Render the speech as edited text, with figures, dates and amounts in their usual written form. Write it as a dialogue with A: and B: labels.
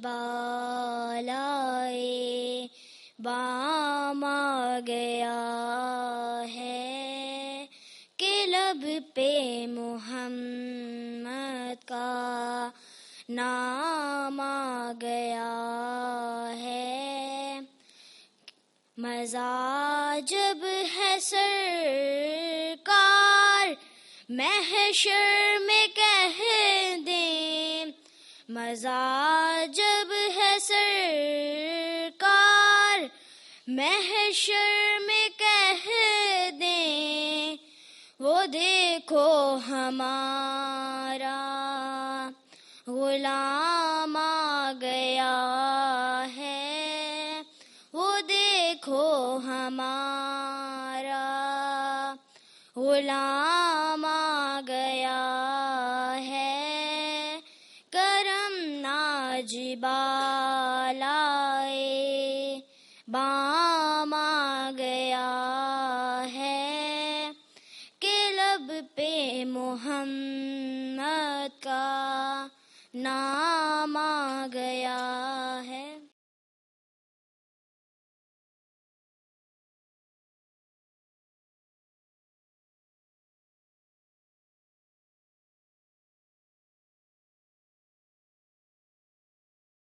A: بالائے بام آ گیا ہے کہ لب پہ محمد کا نام آ گیا ہے. مزہ جب ہے سرکار محشر میں کہہ دیں، مزہ جب ہے سرکار محشر میں کہہ دیں، وہ دیکھو ہمارا غلام آ گیا ہے، وہ دیکھو ہمارا غلام آ گیا ہے. کرم ناج بالائے بام آ گیا ہے کہ لب پہ محمد کا نام آ گیا